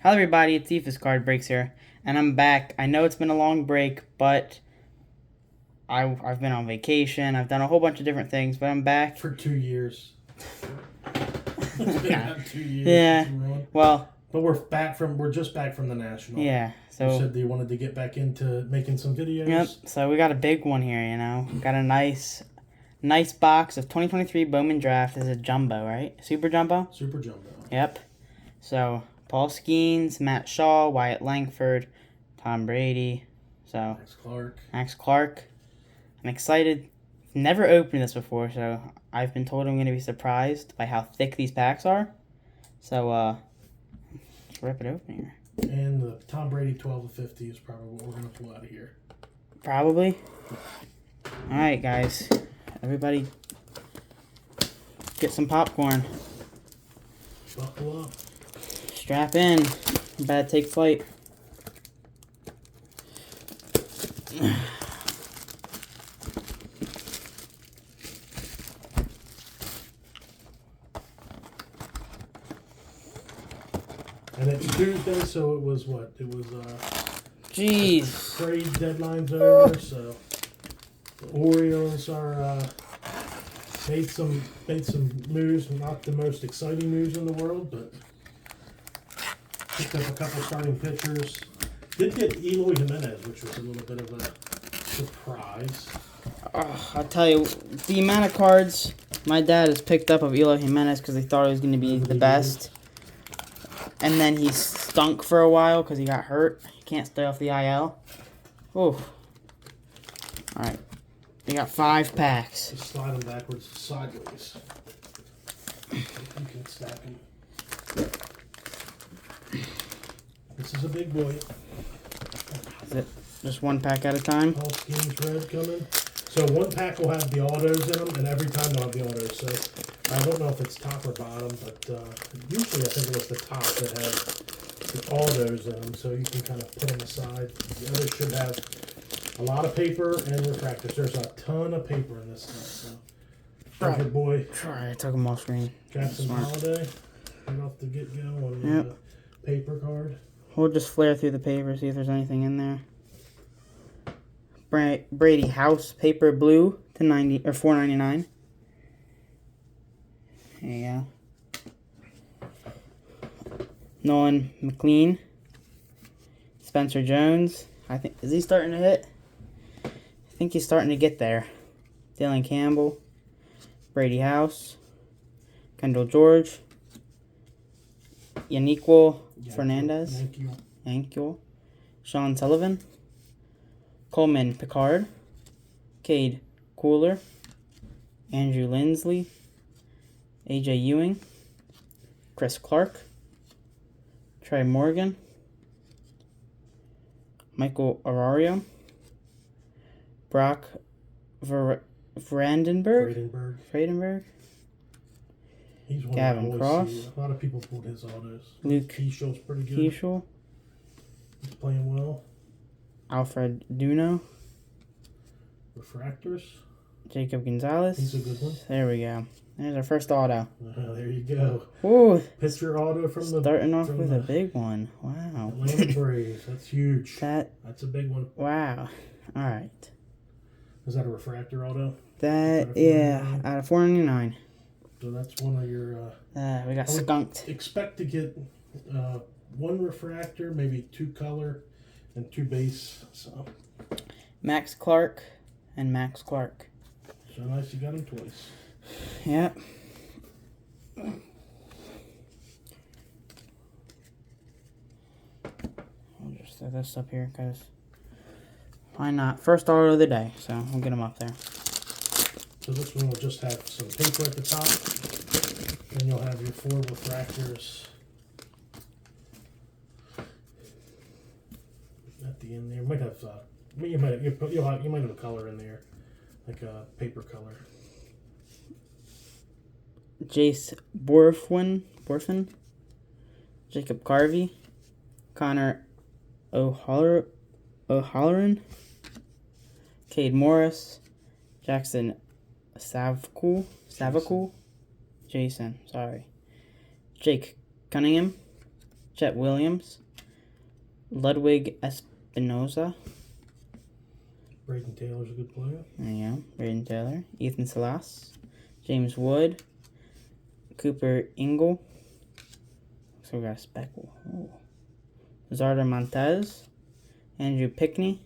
Hello everybody, it's Cephas Card Breaks here, and I'm back. I know it's been a long break, but I've been on vacation. I've done a whole bunch of different things, but I'm back. For 2 years. It's been about 2 years Yeah. since we won. Well, But we're just back from the National. yeah. You So said that you wanted to get back into making some videos. yep. So we got a big one here. Got a nice box of 2023 Bowman Draft. This is a jumbo, right? Super jumbo. Super jumbo. Yep. So Paul Skenes, Matt Shaw, Wyatt Langford, Tom Brady. So Max Clark. I'm excited. Never opened this before, so I've been told I'm going to be surprised by how thick these packs are. So, let's rip it open here. And the Tom Brady 12 to 50 is probably what we're going to pull out of here. Probably. Alright, guys. Everybody get some popcorn. Buckle up. Strap in. I'm about to take flight. And it's Tuesday, so it was what? It was Jeez. trade deadline's over, so the Orioles are made some moves, not the most exciting moves in the world, but picked up a couple starting pitchers. Did get Eloy Jimenez, which was a little bit of a surprise. I'll tell you, the amount of cards my dad has picked up of Eloy Jimenez because they thought he was going to be the best. And then he stunk for a while because he got hurt. He can't stay off the IL. Oh. Alright. We got 5 packs. Just slide them backwards, sideways. You can stack them. This is a big boy. Is it just 1 pack at a time? All schemes red coming. So 1 pack will have the autos in them, and every time they'll have the autos. So I don't know if it's top or bottom, but usually I think it was the top that had the autos in them, so you can kind of put them aside. The others should have a lot of paper and refractors. There's a ton of paper in this stuff. So, good boy. Try. I took them off screen. Jackson Holiday. Right off the get-go on the paper card. We'll just flare through the paper, see if there's anything in there. Brady House paper blue to $4.99. There you go. Nolan McLean, Spencer Jones. Is he starting to hit? I think he's starting to get there. Dylan Campbell, Brady House, Kendall George, Yaniquel Fernandez, Yankiel, Sean Sullivan, Coleman Picard, Cade Cooler, Andrew Lindsley, AJ Ewing, Chris Clark, Trey Morgan, Michael Arario, Brock Vredenberg, He's one Gavin Cross, a lot of people pulled his autos. Luke Keishel's pretty good. Keishel, He's playing well. Alfred Duno, Refractors. Jacob Gonzalez. He's a good one. There we go. There's our first auto. There you go. Ooh. Pitcher auto from starting off with a big one. Wow. Atlanta Braves. That's huge. That's a big one. Wow. All right. Is that a refractor auto? Yeah, out of $4.99. So that's one of your. We got skunked. Expect to get 1 refractor, maybe 2 color, and 2 base. So. Max Clark and Max Clark. So nice, you got him twice. Yep. I'll just throw this up here because why not? First auto of the day, so we'll get them up there. So this one will just have some paper at the top, and you'll have your 4 refractors at the end there. You might have you might have a color in there, like a paper color. Jace Borfin, Jacob Carvey, Connor O'Halloran, Cade Morris, Jackson Jason, Jake Cunningham, Chet Williams, Ludwig Espinoza. Braden Taylor's a good player. There you go. Braden Taylor. Ethan Salas. James Wood. Cooper Ingle. So we got a speckle. Oh. Zarda Montez. Andrew Pickney.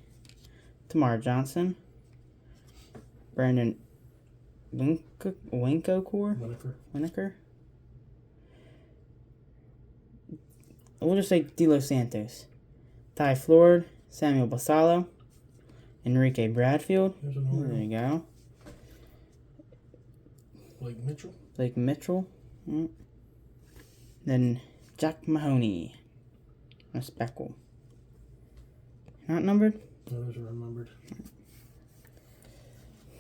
Tamar Johnson. Brandon Winokur. We'll just say De Los Santos. Ty Flord. Samuel Basalo. Enrique Bradfield. There's an There you go. Blake Mitchell. Mm. Then Jack Mahoney. A speckle. Not numbered? No, those are unnumbered.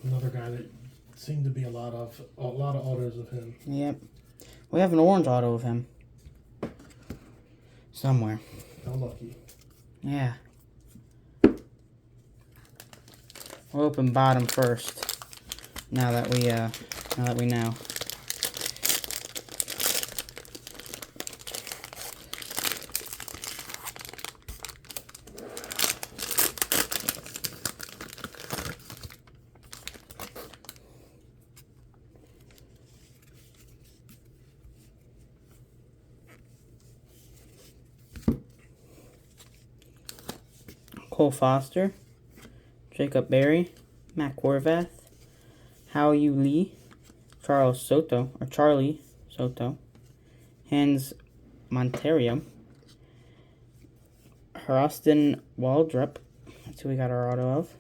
Another guy that seemed to be a lot of autos of him. Yep. We have an orange auto of him. Somewhere. How lucky. Yeah. We'll open bottom first. Now that we know. Cole Foster, Jacob Berry, Matt Corvath, Hao-Yu Lee, Charlie Soto, Hans Monterio, Harrison Waldrop, that's who we got our auto of,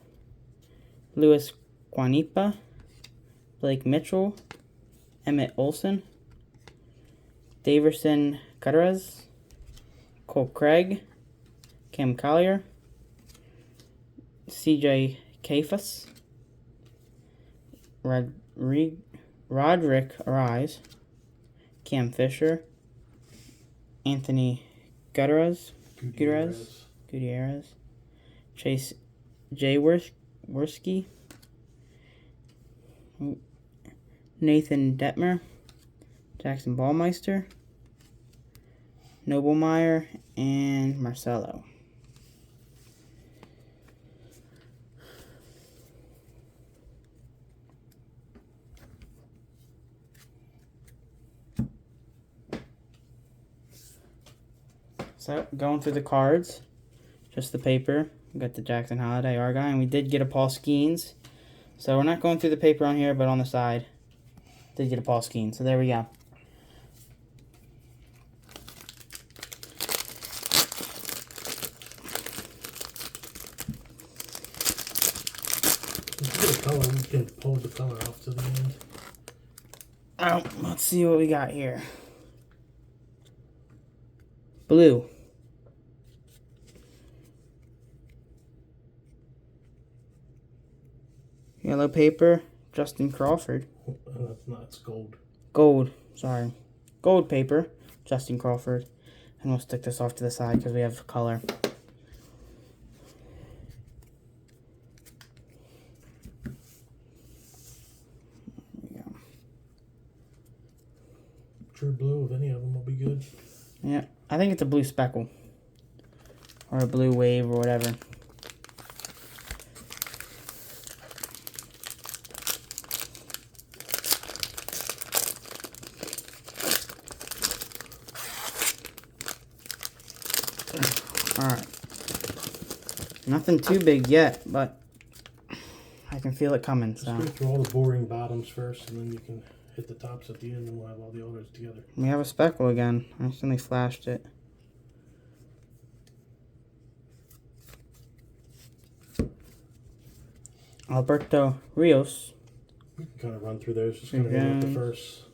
Louis Quanipa, Blake Mitchell, Emmett Olson, Daverson Gutierrez, Cole Craig, Cam Collier, CJ Cafus, Roderick Arise, Cam Fisher, Anthony Gutierrez, Chase Jaworski, Nathan Detmer, Jackson Ballmeister, Noblemeyer, and Marcelo. So, going through the cards, just the paper. We got the Jackson Holiday, our guy, and we did get a Paul Skenes. So, we're not going through the paper on here, but on the side, did get a Paul Skenes. So, there we go. If you get a color, we can pull the color off to the end. Oh, let's see what we got here. Blue. Yellow paper, Justin Crawford. That's not, it's gold. Gold, sorry. Gold paper, Justin Crawford. And we'll stick this off to the side because we have color. There we go. True blue of any of them will be good. Yeah, I think it's a blue speckle. Or a blue wave or whatever. Alright. Nothing too big yet, but I can feel it coming. Just So go through all the boring bottoms first, and then you can hit the tops at the end, and we'll have all the autos together. we have a speckle again. I accidentally flashed it. Alberto Rios. We can kind of run through those. Just kind of hit the first.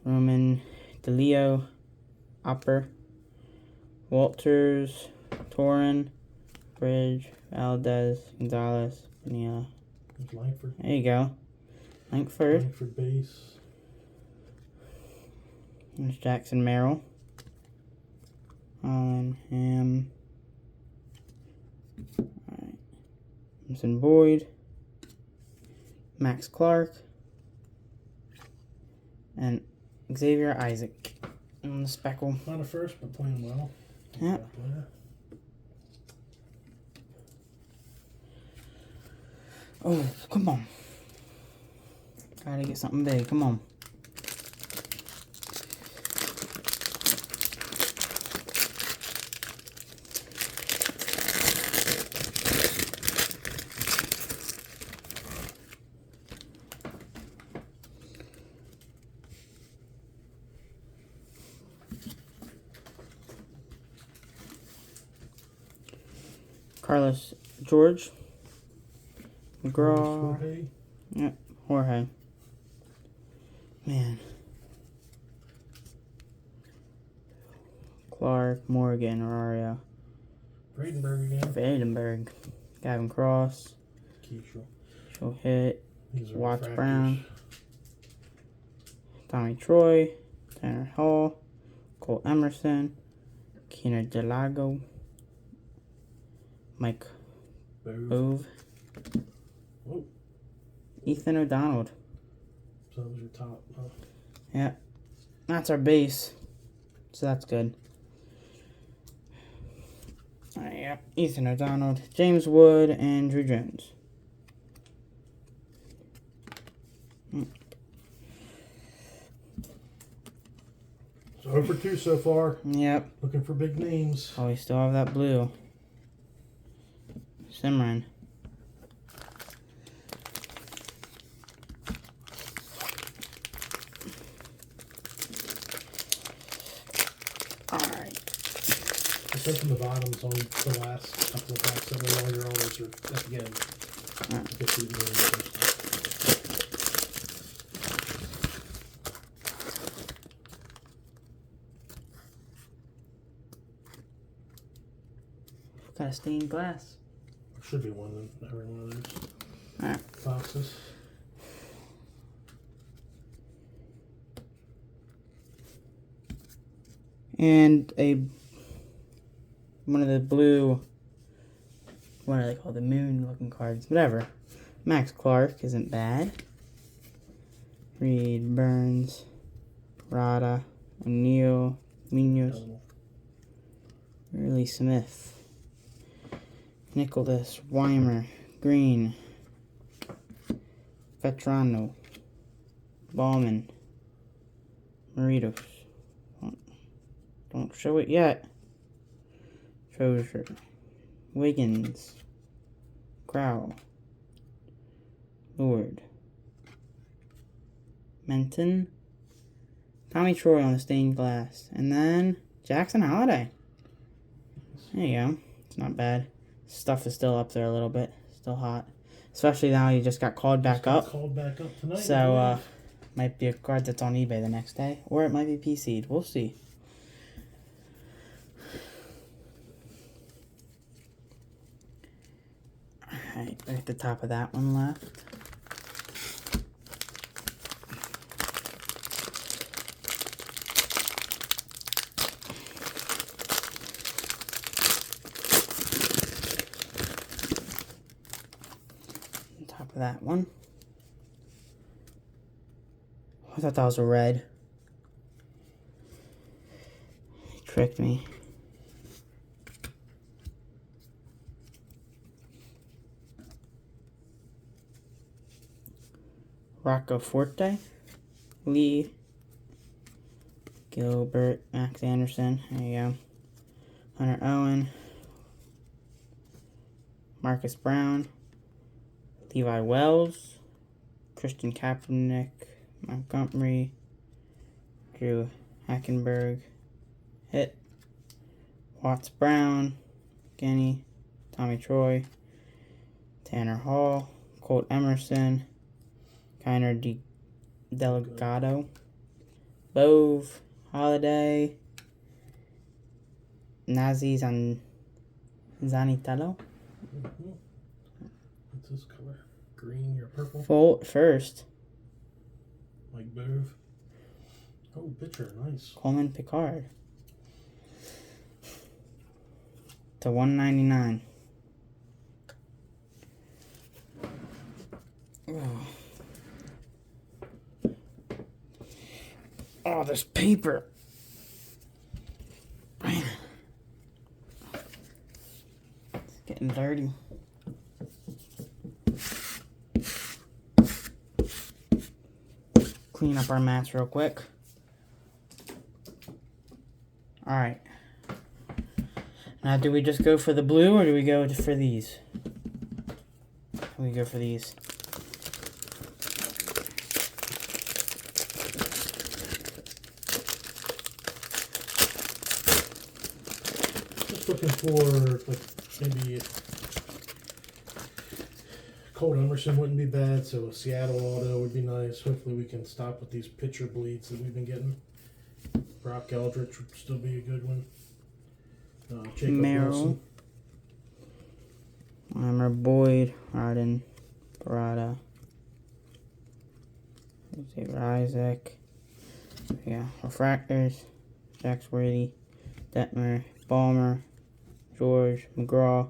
Roman DeLeo. Upper. Walters. Torin. Bridge. Valdez. Gonzalez. Vanilla. There's Langford. There you go. Langford. Langford base. There's Jackson Merrill. Holland Ham. Alright. Simpson Boyd. Max Clark. And Xavier Isaac. on the speckle. Not a first, but playing well. Yeah. Player. Oh, come on. Gotta get something big. Come on. Carlos George. McGraw. Jorge. Yep, Jorge. Man. Clark, Morgan, Aurario. Bradenberg again. Vadenberg. Gavin Cross. Keishel. She'll hit. These are Watts refractors. Brown. Tommy Troy. Tanner Hall. Cole Emerson. Keener Delago. Mike Bove. Whoa. Ethan O'Donnell. So that was your top. Huh? Yeah. That's our base. So that's good. Yeah. Ethan O'Donnell. James Wood and Drew Jones. So 0 for 2 so far. Yep. Looking for big names. Oh, we still have that blue. Simran. Alright. Just open the bottoms on the last couple of packs, so no longer owners are at the end. Alright. Get these names. Got a stained glass. Should be one in every one of those Alright. boxes. And one of the blue, what are they called? The moon looking cards. Whatever. Max Clark isn't bad. Reed, Burns, Rada, O'Neill, Munoz, Riley Smith, Nicholas, Weimer, Green, Vetrano, Bowman, Maritos. Don't show it yet. Trozier, Wiggins, Crowell, Lord, Menton, Tommy Troy on the stained glass, and then Jackson Holiday. There you go. It's not bad. Stuff is still up there a little bit. Still hot. Especially now he just got called back up. Called back up tonight. So, might be a card that's on eBay the next day. Or it might be PC'd. We'll see. Alright, we're at the top of that one left. Top of that one. I thought that was a red. He tricked me. Rocco Forte, Lee, Gilbert, Max Anderson, there you go. Hunter Owen, Marcus Brown, Levi Wells, Christian Kaepernick, Montgomery, Drew Hackenberg, Hit, Watts Brown, Genny, Tommy Troy, Tanner Hall, Colt Emerson, Kiner Delgado, Bove, Holiday, Nazi Zanitello. What's this color? Green or purple? Full first. Like Bove. Oh, pitcher, nice. Coleman Picard. To 199. Oh, this paper. getting dirty. Clean up our mats real quick. Alright. Now, do we just go for the blue or do we go for these? We go for these. Just looking for, like, maybe Colt Emerson wouldn't be bad, so a Seattle auto would be nice. Hopefully we can stop with these pitcher bleeds that we've been getting. Brock Eldridge would still be a good one. Jacob Wilson. Armor Boyd, Arden, Barada, Isaac. Yeah, Refractors, Jax Brady, Detmer, Balmer, George, McGraw.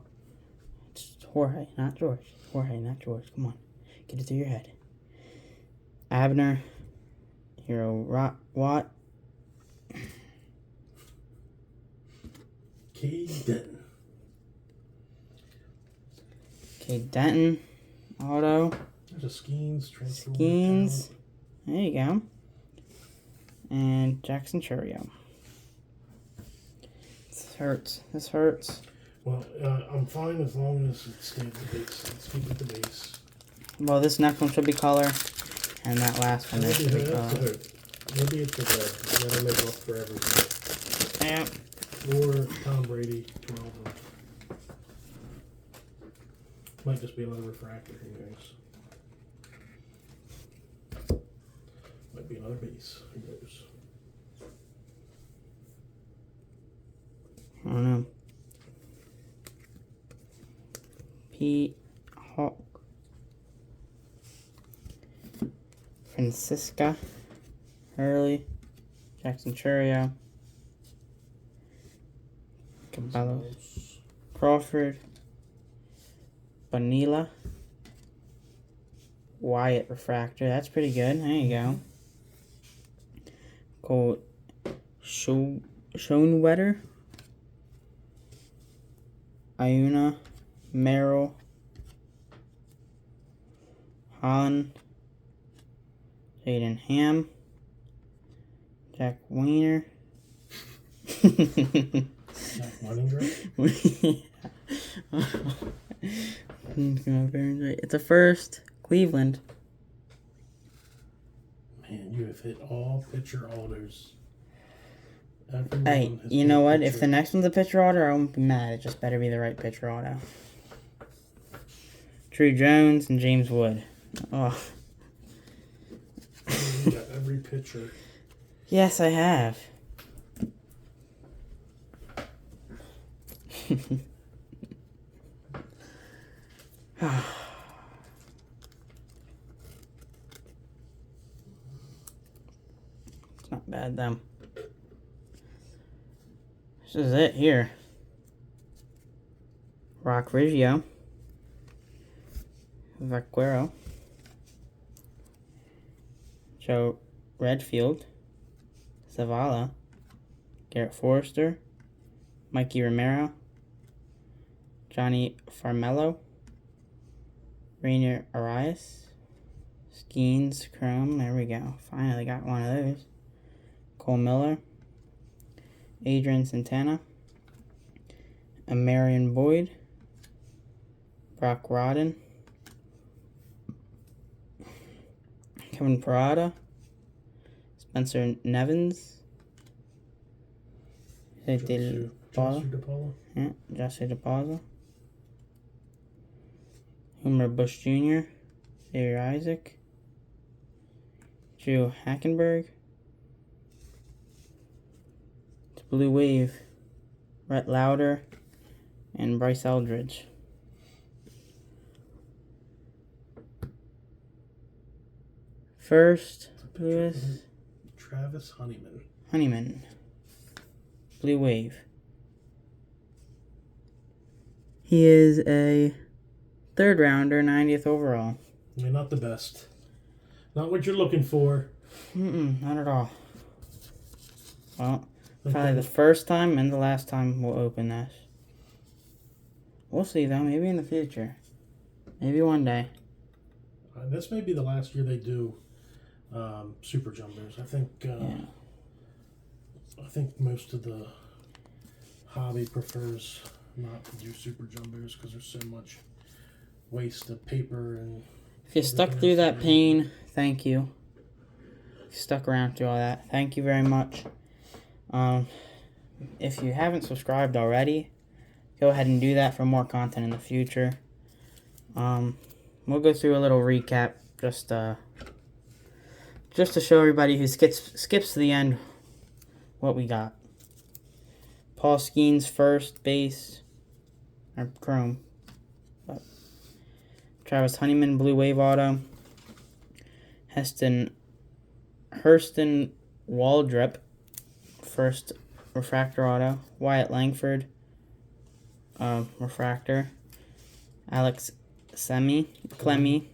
It's Jorge, not George. Jorge, not George. Come on. Get it through your head. Abner, Hero Watt. Cade Denton. Cade Denton, auto. There's a Skenes. Skenes. There you go. And Jackson Churio. This hurts. This hurts. Well, I'm fine as long as it stays the base. Let's keep it the base. Well, this next one should be color, and that last one should be color. Maybe it's the red. That'll make up for everything. Yeah. Or Tom Brady, 12. Might just be another refractor. Who knows? Might be another base. Who knows? I don't know. Pete Hawk. Francisca. Hurley. Jackson Churio. Cabello. Crawford. Bonilla. Wyatt Refractor. That's pretty good. There you go. Colt Schoenwetter. Iuna. Merrill. Holland. Jaden Ham. Jack Weiner. Jack Weiner? It's a first. Cleveland. Man, you have hit all pitcher autos. Hey, you know what? If the next one's a pitcher auto, I won't be mad. It just better be the right pitcher auto. Drew Jones and James Wood. Oh. You got every pitcher. Yes, I have. It's not bad, though. This is it here. Rock Riggio. Vaquero. Joe Redfield. Zavala. Garrett Forrester. Mikey Romero. Johnny Farmello. Rainier Arias. Skenes Chrome. There we go. Finally got one of those. Cole Miller. Adrian Santana. Amarian Boyd. Brock Rodden. Kevin Parada. Spencer Nevins. Jesse DePaula. Yeah, Jesse DePaula. Homer Bush Jr. Xavier Isaac. Drew Hackenberg. It's Blue Wave. Rhett Lauder. And Bryce Eldridge. First, Lewis. Travis Honeyman. Honeyman. Blue Wave. He is a third rounder, 90th overall. I mean, not the best. Not what you're looking for. Not at all. Well, Okay. probably the first time and the last time we'll open this. We'll see, though. Maybe in the future. Maybe one day. This may be the last year they do super jumbers. I think most of the hobby prefers not to do super jumbers because there's so much waste of paper and. If you stuck through that pain, thank you. If you stuck around through all that, thank you very much. If you haven't subscribed already, go ahead and do that for more content in the future. We'll go through a little recap just to show everybody who skips to the end what we got. Pual Skenes first base, or chrome. Travis Honeyman blue wave auto. Hurston Waldrep first refractor auto. Wyatt Langford refractor. Alex Clemmy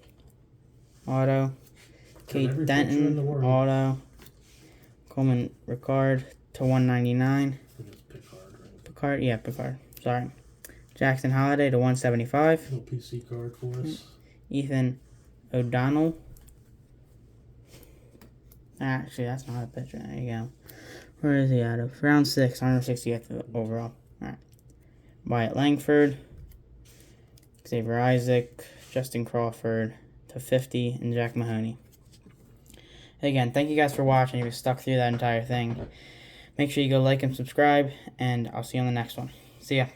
auto. Kate Denton auto. Coleman Ricard to 199. Picard, yeah, Picard. Sorry. Jackson Holiday to 175. Little PC card for us. Ethan O'Donnell. Actually, that's not a picture. There you go. Where is he out of? Round 6, 160th overall. Alright. Wyatt Langford. Xavier Isaac. Justin Crawford to 50. And Jack Mahoney. Again, thank you guys for watching. If you stuck through that entire thing. Make sure you go like and subscribe. And I'll see you on the next one. See ya.